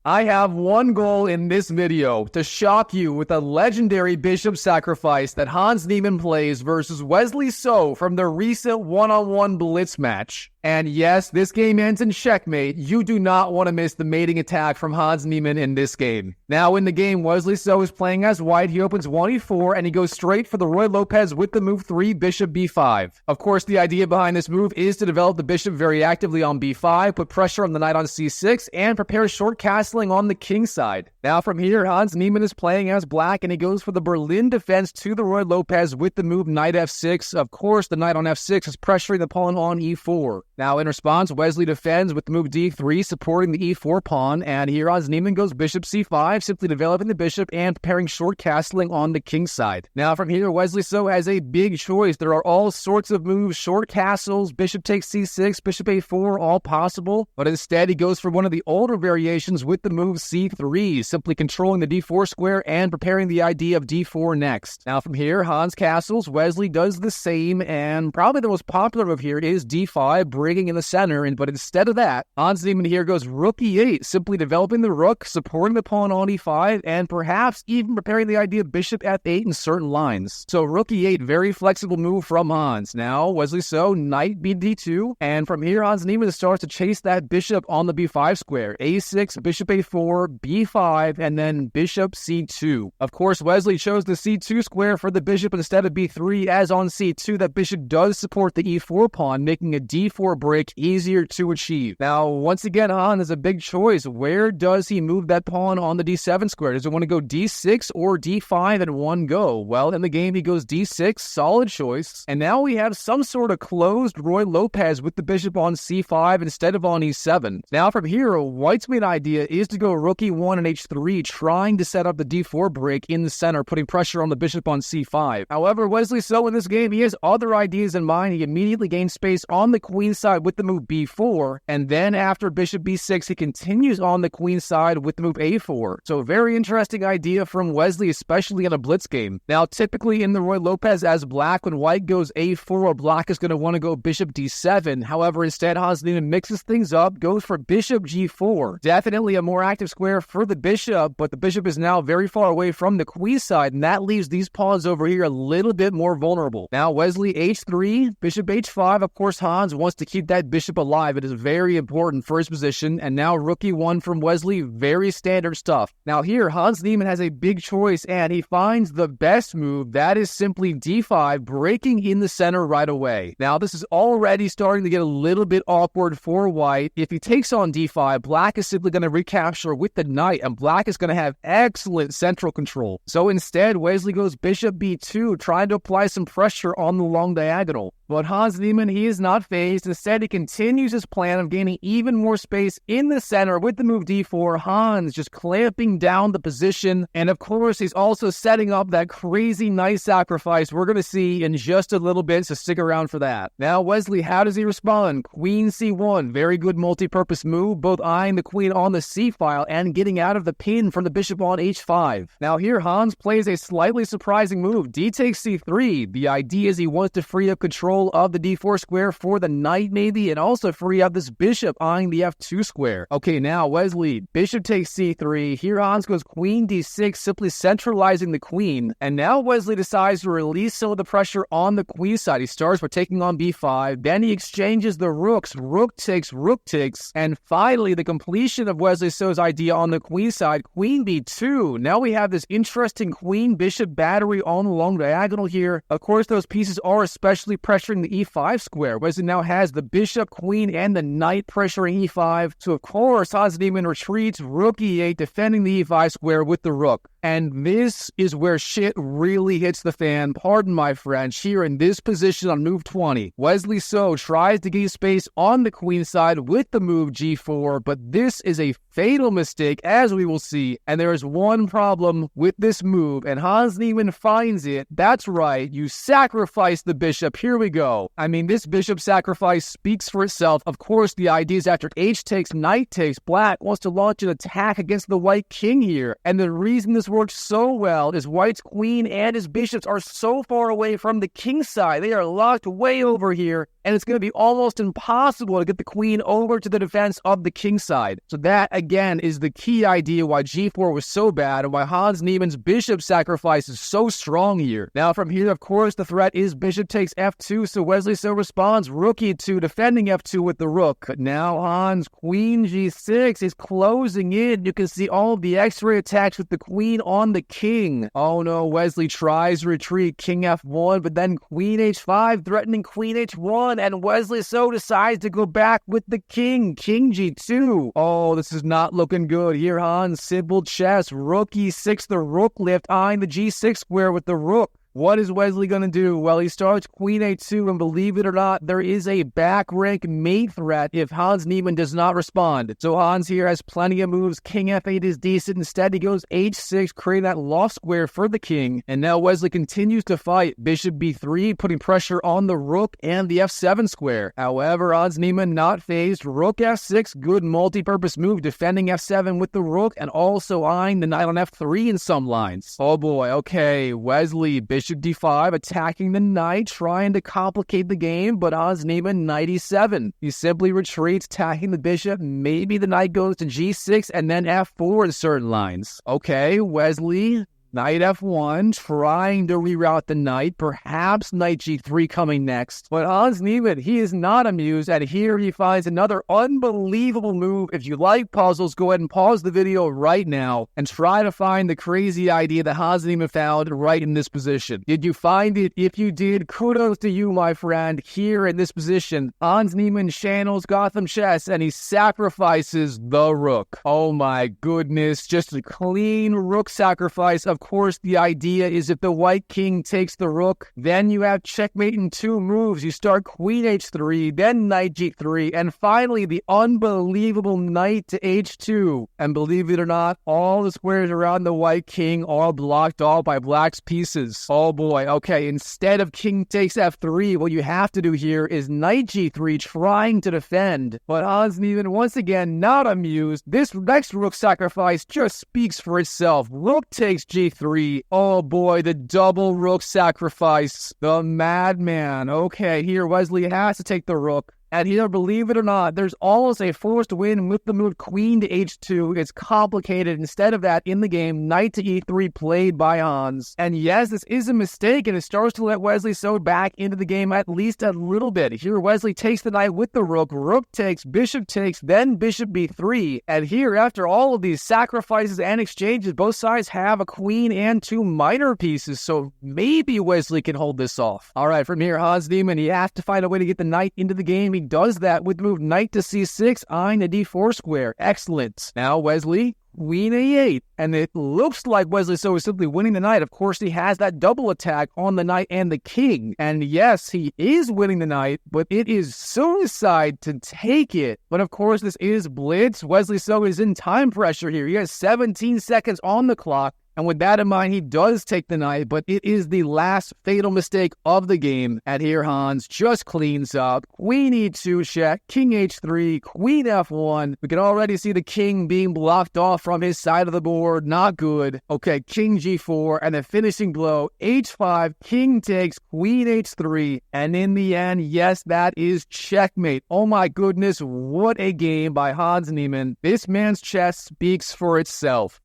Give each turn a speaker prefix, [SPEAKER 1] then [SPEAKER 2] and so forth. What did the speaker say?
[SPEAKER 1] I have one goal in this video, to shock you with a legendary bishop sacrifice that Hans Niemann plays versus Wesley So from the recent one-on-one blitz match. And yes, this game ends in checkmate. You do not want to miss the mating attack from Hans Niemann in this game. Now in the game, Wesley So is playing as white. He opens 1e4 and he goes straight for the Ruy Lopez with the move 3, bishop b5. Of course, the idea behind this move is to develop the bishop very actively on b5, put pressure on the knight on c6, and prepare short castling on the king side. Now from here, Hans Niemann is playing as black and he goes for the Berlin defense to the Ruy Lopez with the move knight f6. Of course, the knight on f6 is pressuring the pawn on e4. Now in response, Wesley defends with the move d3, supporting the e4 pawn, and here Hans Niemann goes bishop c5, simply developing the bishop and preparing short castling on the king side. Now from here, Wesley So has a big choice. There are all sorts of moves, short castles, bishop takes c6, bishop a4, all possible, but instead he goes for one of the older variations with the move c3, simply controlling the d4 square and preparing the idea of d4 next. Now from here, Hans castles, Wesley does the same, and probably the most popular move here is d5, bringing in the center, but instead of that, Hans Niemann here goes rook e8, simply developing the rook, supporting the pawn on e5, and perhaps even preparing the idea of bishop f8 in certain lines. So rook e8, very flexible move from Hans. Now Wesley So, knight bd2, and from here Hans Niemann starts to chase that bishop on the b5 square, a6, bishop a4, b5, and then bishop c2. Of course, Wesley chose the c2 square for the bishop instead of b3, as on c2 that bishop does support the e4 pawn, making a d4 break easier to achieve. Now, once again, Hans has a big choice. Where does he move that pawn on the d7 square? Does he want to go d6 or d5 in one go? Well, in the game, he goes d6, solid choice. And now we have some sort of closed Ruy Lopez with the bishop on c5 instead of on e7. Now, from here, White's main idea is to go rook e1 and h3, trying to set up the d4 break in the center, putting pressure on the bishop on c5. However, Wesley So in this game, he has other ideas in mind. He immediately gains space on the queen side with the move b4, and then after bishop b6, he continues on the queen side with the move a4. So very interesting idea from Wesley, especially in a blitz game. Now, typically in the Ruy Lopez as black, when white goes a4, black is going to want to go bishop d7. However, instead, Hans Niemann mixes things up, goes for bishop g4. Definitely a more active square for the bishop, but the bishop is now very far away from the queen side, and that leaves these pawns over here a little bit more vulnerable. Now, Wesley h3, bishop h5. Of course, Hans wants to keep that bishop alive. It is very important for his position. And now rook e1 from Wesley, very standard stuff. Now here, Hans Niemann has a big choice, and he finds the best move. That is simply d5, breaking in the center right away. Now this is already starting to get a little bit awkward for white. If he takes on d5, black is simply going to recapture with the knight, and black is going to have excellent central control. So instead, Wesley goes bishop b2, trying to apply some pressure on the long diagonal. But Hans Niemann, he is not fazed. Instead, he continues his plan of gaining even more space in the center with the move d4. Hans just clamping down the position. And of course, he's also setting up that crazy knight sacrifice we're going to see in just a little bit, so stick around for that. Now, Wesley, how does he respond? Queen c1, very good multi-purpose move, both eyeing the queen on the c file and getting out of the pin from the bishop on h5. Now here, Hans plays a slightly surprising move, d takes c3. The idea is he wants to free up control of the d4 square for the knight maybe, and also free up this bishop eyeing the f2 square. Okay, now Wesley, bishop takes c3. Here Hans goes queen d6, simply centralizing the queen. And now Wesley decides to release some of the pressure on the queen side. He starts by taking on b5, then he exchanges the rooks, rook takes, and finally the completion of Wesley So's idea on the queen side, queen b2. Now we have this interesting queen bishop battery on the long diagonal here. Of course, those pieces are especially pressuring the e5 square. Wesley now has the bishop, queen, and the knight pressuring e5. So of course, Hans Niemann retreats, rook e8, defending the e5 square with the rook. And this is where shit really hits the fan, pardon my French, here in this position on move 20. Wesley So tries to gain space on the queen side with the move g4, but this is a fatal mistake, as we will see, and there is one problem with this move, and Hans Niemann finds it. That's right, you sacrifice the bishop. Here we go. I mean, this bishop sacrifice speaks for itself. Of course, the idea is after h takes, knight takes, black wants to launch an attack against the white king here, and the reason this works worked so well is white's queen and his bishops are so far away from the king side. They are locked way over here, and it's going to be almost impossible to get the queen over to the defense of the king side. So that, again, is the key idea why g4 was so bad and why Hans Niemann's bishop sacrifice is so strong here. Now, from here, of course, the threat is bishop takes f2, so Wesley So responds rook e2, defending f2 with the rook. But now Hans, queen g6 is closing in. You can see all of the x-ray attacks with the queen on the king. Oh no, Wesley tries to retreat, king f1, but then queen h5, threatening queen h1, and Wesley So decides to go back with the king, king g2. Oh, this is not looking good. Here, Hans, simple chess, rook e6, the rook lift, eyeing the g6 square with the rook. What is Wesley going to do? Well, he starts queen a2, and believe it or not, there is a back rank mate threat if Hans Niemann does not respond. So Hans here has plenty of moves. King f8 is decent. Instead, he goes h6, creating that loft square for the king. And now Wesley continues to fight. Bishop b3, putting pressure on the rook and the f7 square. However, Hans Niemann not phased. Rook f6, good multi-purpose move, defending f7 with the rook, and also eyeing the knight on f3 in some lines. Oh boy, okay, Wesley, bishop d5, attacking the knight, trying to complicate the game, but Hans Niemann, knight e7. He simply retreats, attacking the bishop. Maybe the knight goes to g6 and then f4 in certain lines. Okay, Wesley, knight f1, trying to reroute the knight, perhaps knight g3 coming next. But Hans Niemann, he is not amused, and here he finds another unbelievable move. If you like puzzles, go ahead and pause the video right now and try to find the crazy idea that Hans Niemann found right in this position. Did you find it? If you did, kudos to you, my friend. Here in this position, Hans Niemann channels Gotham Chess, and he sacrifices the rook. Oh my goodness, just a clean rook sacrifice. Of course, the idea is if the white king takes the rook, then you have checkmate in two moves. You start queen h3, then knight g3, and finally the unbelievable knight to h2. And believe it or not, all the squares around the white king are blocked off by black's pieces. Oh boy, okay, instead of king takes f3, what you have to do here is knight g3, trying to defend. But Hans Niemann, once again, not amused. This next rook sacrifice just speaks for itself. Rook takes g3. Oh boy, the double rook sacrifice. The madman. Okay, here Wesley has to take the rook. And here, believe it or not, there's almost a forced win with the move queen to h2. It's complicated. Instead of that, in the game, knight to e3 played by Hans. And yes, this is a mistake, and it starts to let Wesley So back into the game at least a little bit. Here, Wesley takes the knight with the rook. Rook takes, then bishop b3. And here, after all of these sacrifices and exchanges, both sides have a queen and two minor pieces, so maybe Wesley can hold this off. All right, from here, Hans Niemann, he has to find a way to get the knight into the game. He does that with the move knight to c6, eyeing the d4 square. Excellent. Now Wesley, queen a8, and it looks like Wesley So is simply winning the knight. Of course, he has that double attack on the knight and the king. And yes, he is winning the knight, but it is suicide to take it. But of course, this is blitz. Wesley So is in time pressure here. He has 17 seconds on the clock. And with that in mind, he does take the knight, but it is the last fatal mistake of the game. And here Hans just cleans up. Queen e2 check, king h3, queen f1. We can already see the king being blocked off from his side of the board. Not good. Okay, king g4, and the finishing blow, h5, king takes, queen h3. And in the end, yes, that is checkmate. Oh my goodness, what a game by Hans Niemann. This man's chess speaks for itself.